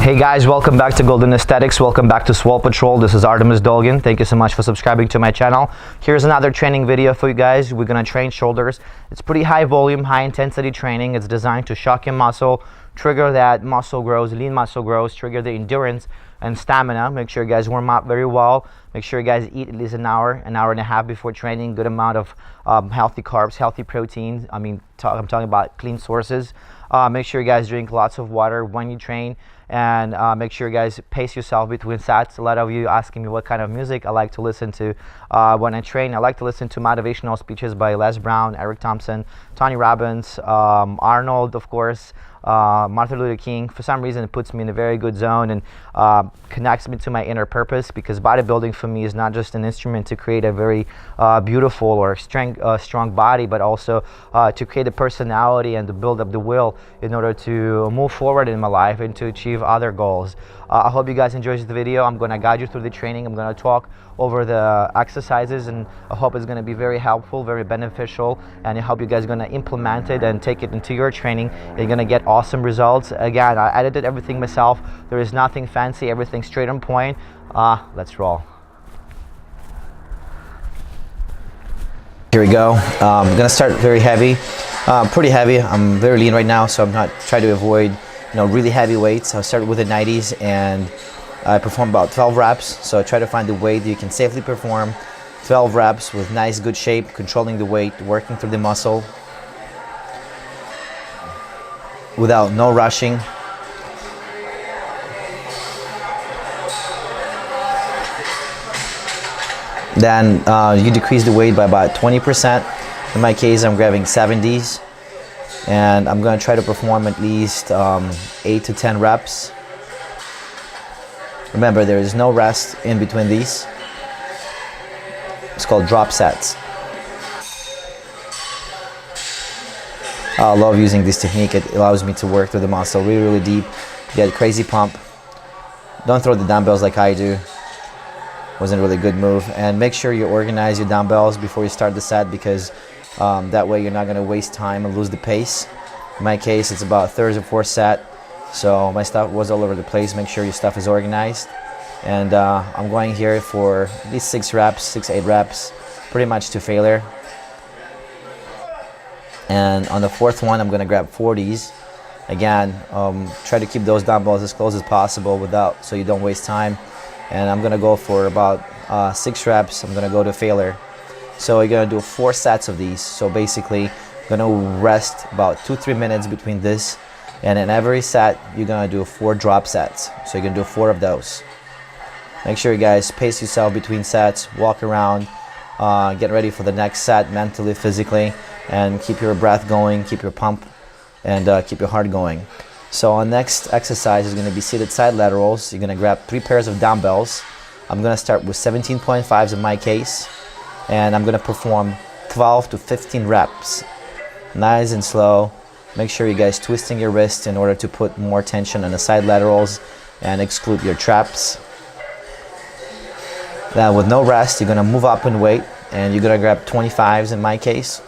Hey guys, welcome back to Golden Aesthetics. Welcome back to Swole Patrol. This is Artemus Dolgin. Thank you so much for subscribing to my channel. Here's another training video for you guys. We're gonna train shoulders. It's pretty high volume, high intensity training. It's designed to shock your muscle, trigger that muscle growth, lean muscle growth, trigger the endurance and stamina. Make sure you guys warm up very well. Make sure you guys eat at least an hour and a half before training. Good amount of healthy carbs, healthy protein. I'm talking about clean sources. Make sure you guys drink lots of water when you train, and make sure you guys pace yourself between sets. A lot of you asking me what kind of music I like to listen to when I train. I like to listen to motivational speeches by Les Brown, Eric Thompson, Tony Robbins, Arnold, of course, Martin Luther King. For some reason, it puts me in a very good zone and connects me to my inner purpose, because bodybuilding for me is not just an instrument to create a very beautiful or strong body, but also to create a personality and to build up the will in order to move forward in my life and to achieve other goals. I hope you guys enjoyed this video. I'm going to guide you through the training. I'm going to talk over the exercises, and I hope it's going to be very helpful, very beneficial, and I hope you guys are going to implement it and take it into your training. You're going to get awesome results. Again, I edited everything myself. There is nothing fancy, everything straight on point. Let's roll. Here we go. I'm going to start very heavy, pretty heavy. I'm very lean right now, so I'm not trying to avoid really heavy weights. I'll start with the 90s, and I perform about 12 reps. So I try to find the weight that you can safely perform 12 reps with nice, good shape, controlling the weight, working through the muscle without no rushing. Then you decrease the weight by about 20%. In my case, I'm grabbing 70s. And I'm going to try to perform at least 8 to 10 reps. Remember, there is no rest in between these. It's called drop sets. I love using this technique. It allows me to work through the muscle really, really deep, get crazy pump. Don't throw the dumbbells like I do. Wasn't really a good move. And make sure you organize your dumbbells before you start the set, because that way you're not going to waste time and lose the pace. In my case, it's about third or fourth set, so my stuff was all over the place. Make sure your stuff is organized. And I'm going here for at least 6 reps, 6-8 reps, pretty much to failure. And on the fourth one, I'm going to grab 40s. Again, try to keep those dumbbells as close as possible so you don't waste time. And I'm going to go for about 6 reps. I'm going to go to failure. So you're going to do 4 sets of these. So basically, you're going to rest about 2-3 minutes between this. And in every set, you're going to do 4 drop sets. So you're going to do 4 of those. Make sure you guys pace yourself between sets, walk around, get ready for the next set mentally, physically, and keep your breath going, keep your pump, and keep your heart going. So our next exercise is going to be seated side laterals. You're going to grab 3 pairs of dumbbells. I'm going to start with 17.5s in my case. And I'm going to perform 12 to 15 reps, nice and slow. Make sure you guys twisting your wrist in order to put more tension on the side laterals and exclude your traps. Then with no rest, you're going to move up in weight, and you're going to grab 25s in my case.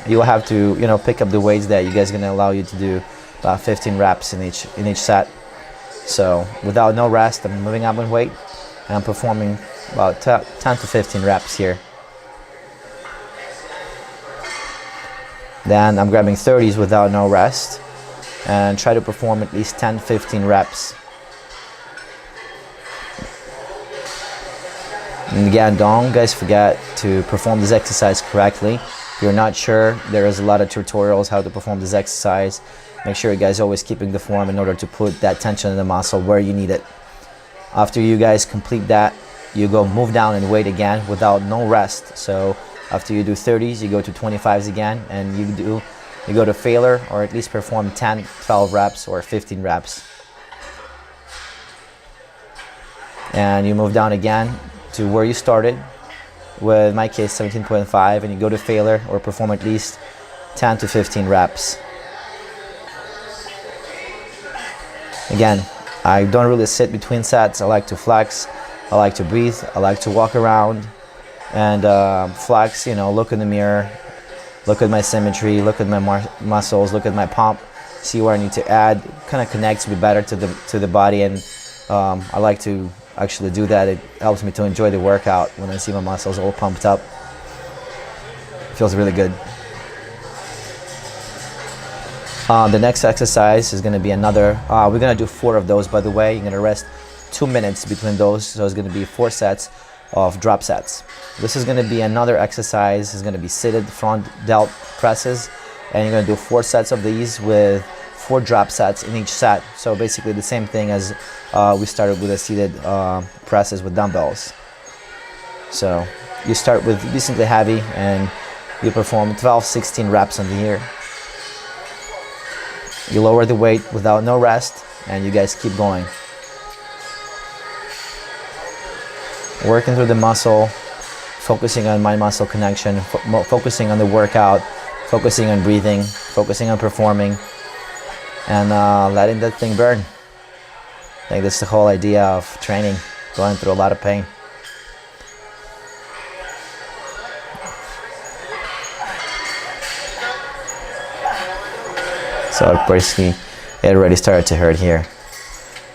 You'll have to pick up the weights that you guys are going to allow you to do about 15 reps in each set. So without no rest, I'm moving up in weight, and I'm performing about 10 to 15 reps here. Then I'm grabbing 30s without no rest, and try to perform at least 10-15 reps. And again, don't guys forget to perform this exercise correctly. If you're not sure, there is a lot of tutorials how to perform this exercise. Make sure you guys always keeping the form in order to put that tension in the muscle where you need it. After you guys complete that, you go move down and weight again without no rest. So after you do 30s, you go to 25s again, and you go to failure, or at least perform 10, 12 reps or 15 reps. And you move down again to where you started, with in my case 17.5, and you go to failure or perform at least 10 to 15 reps. Again, I don't really sit between sets. I like to flex, I like to breathe, I like to walk around and flex, look in the mirror, look at my symmetry, look at my muscles, look at my pump, see where I need to add. It kind of connects me better to the body, and I like to actually do that. It helps me to enjoy the workout when I see my muscles all pumped up. It feels really good. The next exercise is going to be another, we're going to do 4 of those, by the way. You're going to rest 2 minutes between those, so it's going to be 4 sets of drop sets. This is going to be another exercise. It's going to be seated front delt presses, and you're going to do 4 sets of these with 4 drop sets in each set. So basically the same thing as we started with the seated presses with dumbbells. So you start with decently heavy and you perform 12-16 reps on the here. You lower the weight without no rest, and you guys keep going. Working through the muscle, focusing on mind-muscle connection, focusing on the workout, focusing on breathing, focusing on performing, and letting that thing burn. I think that's the whole idea of training, going through a lot of pain. So basically, it already started to hurt here.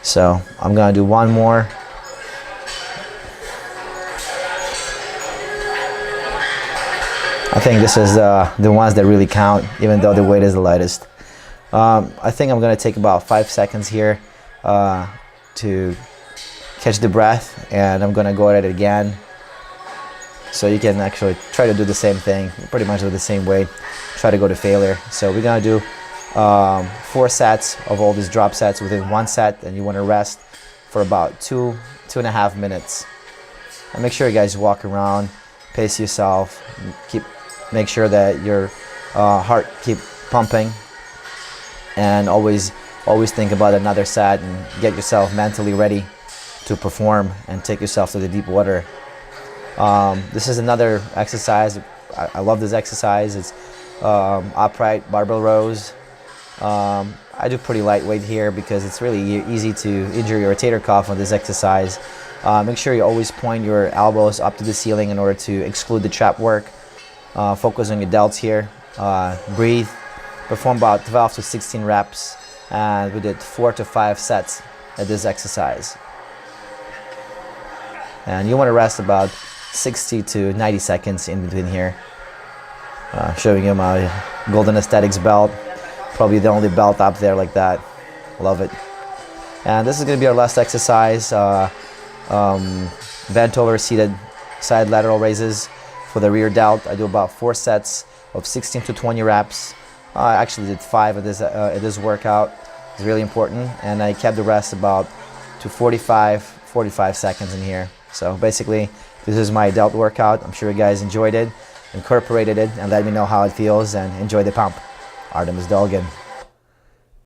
So I'm gonna do 1 more. I think this is the ones that really count, even though the weight is the lightest. I think I'm gonna take about 5 seconds here to catch the breath, and I'm gonna go at it again. So you can actually try to do the same thing, pretty much with the same weight. Try to go to failure. So we're gonna do 4 sets of all these drop sets within 1 set, and you want to rest for about 2.5 minutes. And make sure you guys walk around, pace yourself, make sure that your heart keep pumping, and always think about another set and get yourself mentally ready to perform and take yourself to the deep water. This is another exercise. I love this exercise. It's upright barbell rows. I do pretty lightweight here because it's really easy to injure your rotator cuff on this exercise. Make sure you always point your elbows up to the ceiling in order to exclude the trap work. Focus on your delts here. Breathe. Perform about 12 to 16 reps, and we did 4 to 5 sets at this exercise. And you want to rest about 60 to 90 seconds in between here. Showing you my Golden Aesthetics belt. Probably the only belt up there like that. Love it. And this is going to be our last exercise. Bent over seated side lateral raises for the rear delt. I do about 4 sets of 16 to 20 reps. I actually did 5 at this workout. It's really important. And I kept the rest about to 45 seconds in here. So basically, this is my delt workout. I'm sure you guys enjoyed it, incorporated it, and let me know how it feels, and enjoy the pump. Artemus Dolgin.